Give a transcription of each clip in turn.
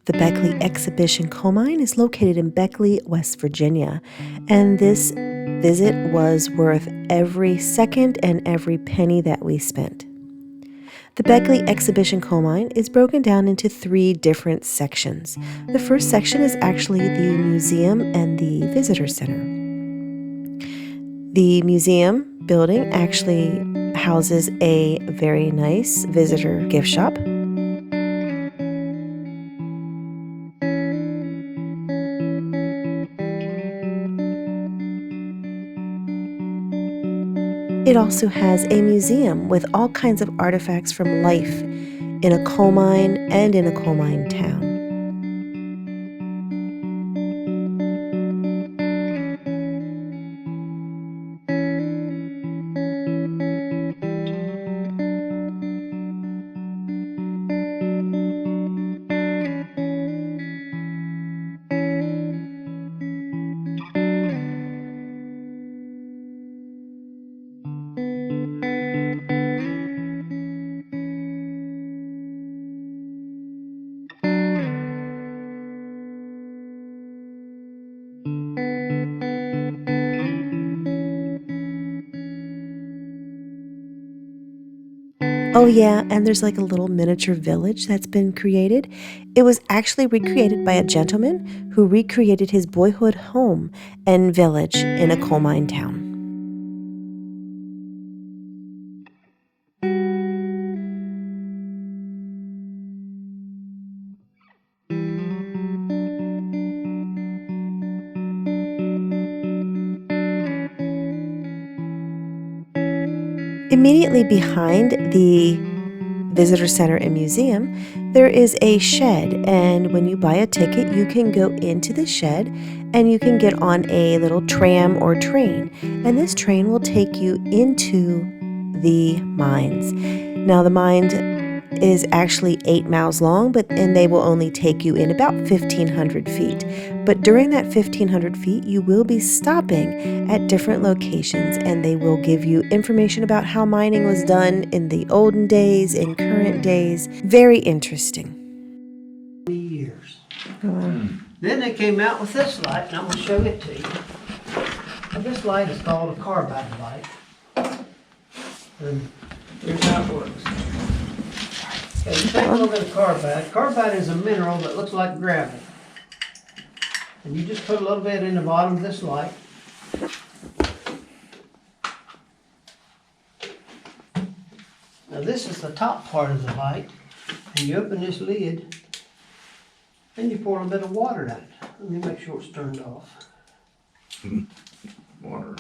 The Beckley Exhibition Coal Mine is located in Beckley, West Virginia, and this visit was worth every second and every penny that we spent. The Beckley Exhibition Coal Mine is broken down into 3 different sections. The first section is actually the museum and the visitor center. The museum building actually houses a very nice visitor gift shop. It also has a museum with all kinds of artifacts from life in a coal mine and in a coal mine town. Oh yeah, and there's like a little miniature village that's been created. It was actually recreated by a gentleman who recreated his boyhood home and village in a coal mine town. Immediately behind the visitor center and museum, there is a shed, and when you buy a ticket, you can go into the shed and you can get on a little tram or train, and this train will take you into the mines. Now, the mine is actually 8 miles long, and they will only take you in about 1,500 feet. But during that 1,500 feet, you will be stopping at different locations, and they will give you information about how mining was done in the olden days, in current days. Very interesting. Years. Then they came out with this light, and I'm going to show it to you. Now, this light is called a carbide light. And here's how it works. Okay, you take a look at carbide. Carbide is a mineral that looks like gravel. And you just put a little bit in the bottom of this light. Now this is the top part of the light. And you open this lid, and you pour a bit of water in it. Let me make sure it's turned off. Water.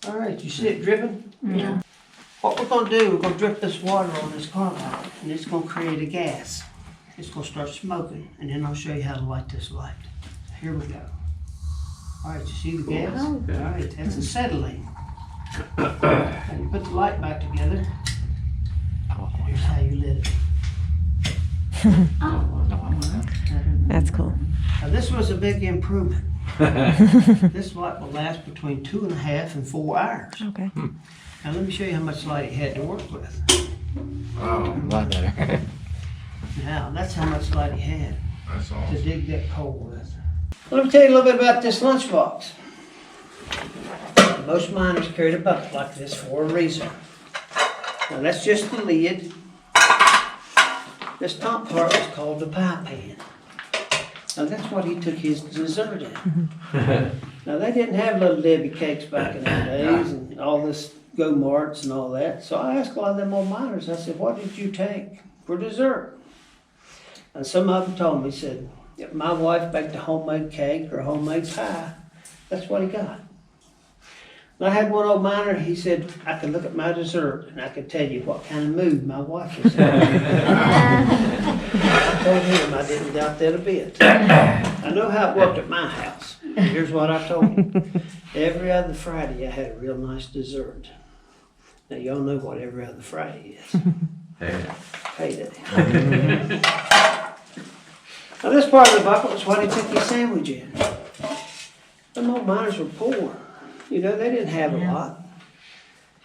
All right, you see it dripping? Yeah. What we're going to do, we're going to drip this water on this carbide, and it's going to create a gas. It's going to start smoking, and then I'll show you how to light this light. Here we go. All right, you see the gas? All right, that's acetylene. And you put the light back together. Here's how you lit it. That's cool. Now this was a big improvement. This light will last between 2.5 and 4 hours. Okay. Now let me show you how much light it had to work with. Oh, a lot better. Now that's how much light he had That's to awesome. dig that coal with. Let me tell you a little bit about this lunchbox. Most miners carried a bucket like this for a reason. Now that's just the lid. This top part was called the pie pan. Now that's what he took his dessert in. Now they didn't have little Debbie cakes back in the days and all this go-marts and all that. So I asked a lot of them old miners, I said, what did you take for dessert? And some of them told me, said, if my wife baked a homemade cake or a homemade pie, that's what he got. And I had one old miner, he said, I could look at my dessert and I could tell you what kind of mood my wife was in. I told him I didn't doubt that a bit. I know how it worked at my house. Here's what I told him. Every other Friday I had a real nice dessert. Now y'all know what every other Friday is. Payday. Now this part of the bucket was what he took his sandwich in. Them old miners were poor. You know, they didn't have a lot.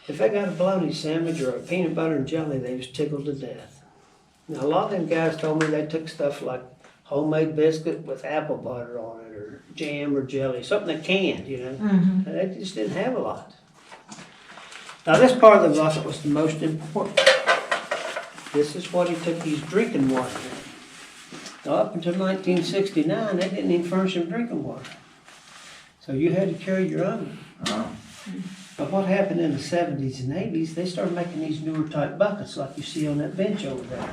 If they got a bologna sandwich or a peanut butter and jelly, they was tickled to death. Now, a lot of them guys told me they took stuff like homemade biscuit with apple butter on it, or jam or jelly, something they canned, you know. And they just didn't have a lot. Now, this part of the bucket was the most important. This is what he took his drinking water in. Now, up until 1969, they didn't even furnish him drinking water. So you had to carry your own. But what happened in the 70s and 80s, they started making these newer type buckets like you see on that bench over there.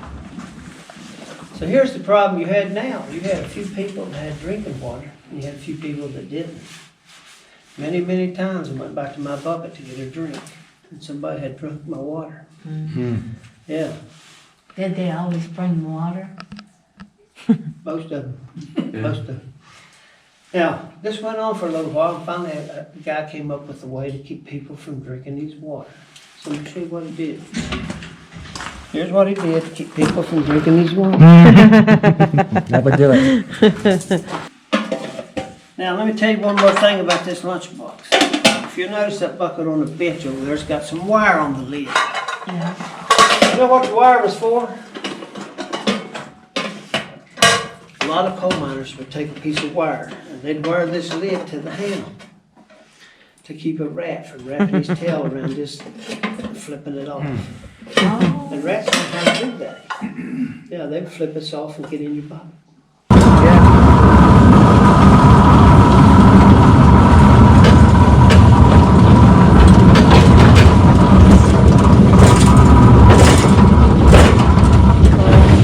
So here's the problem you had now. You had a few people that had drinking water, and you had a few people that didn't. Many, many times I went back to my bucket to get a drink, and somebody had drunk my water. Yeah, Did they always bring water? most of them. Most of them. Now, this went on for a little while, and finally a guy came up with a way to keep people from drinking his water. So let me show you what he did. Here's what he did to keep people from drinking his water. Never do it. Now, let me tell you one more thing about this lunchbox. If you notice that bucket on the bench over there, it's got some wire on the lid. Yeah. You know what the wire was for? A lot of coal miners would take a piece of wire and they'd wire this lid to the handle to keep a rat from wrapping his tail around this and flipping it off. Oh. And rats sometimes do that. Yeah, they'd flip this off and get in your bucket.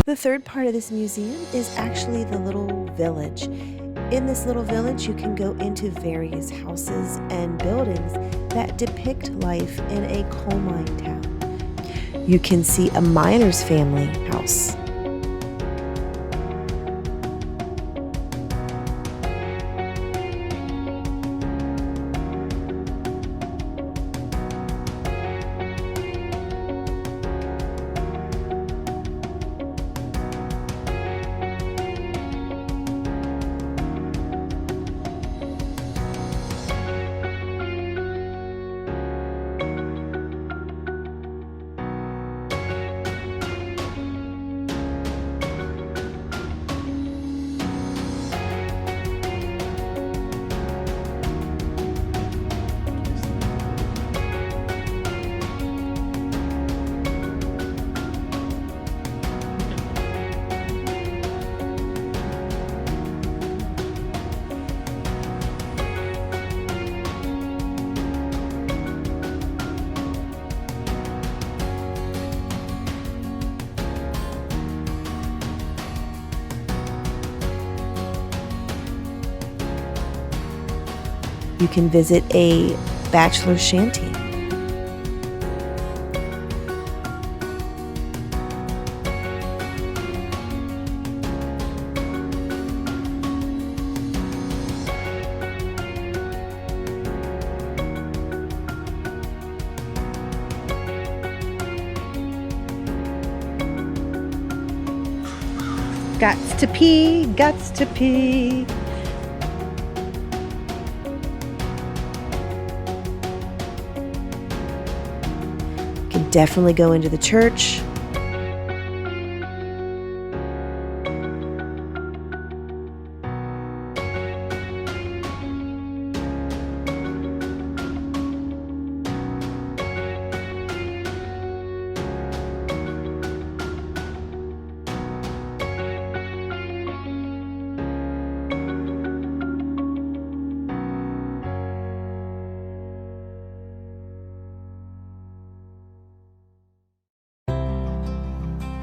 The third part of this museum is actually the little village. In this little village, you can go into various houses and buildings that depict life in a coal mine town. You can see a miner's family house. You can visit a bachelor shanty. Gots to pee, gots to pee. Can definitely go into the church.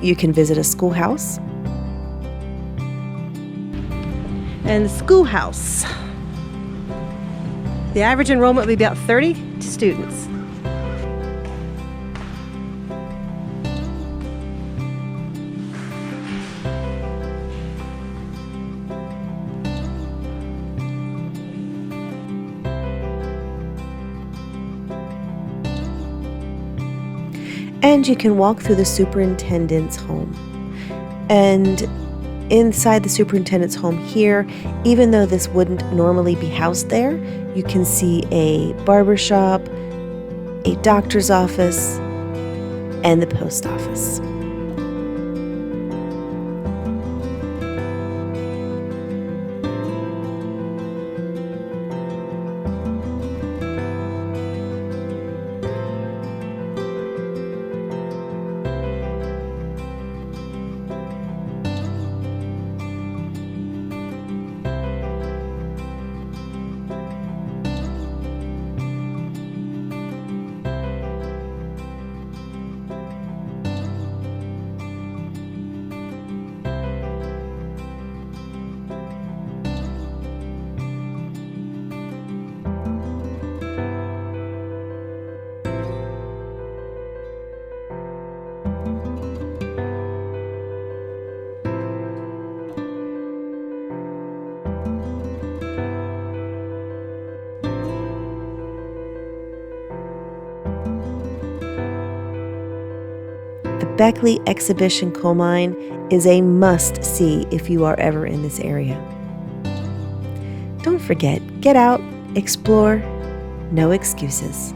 You can visit a schoolhouse. And the schoolhouse, the average enrollment will be about 30 students. And you can walk through the superintendent's home. And inside the superintendent's home here, even though this wouldn't normally be housed there, you can see a barber shop, a doctor's office, and the post office. Beckley Exhibition Coal Mine is a must-see if you are ever in this area. Don't forget, get out, explore, no excuses.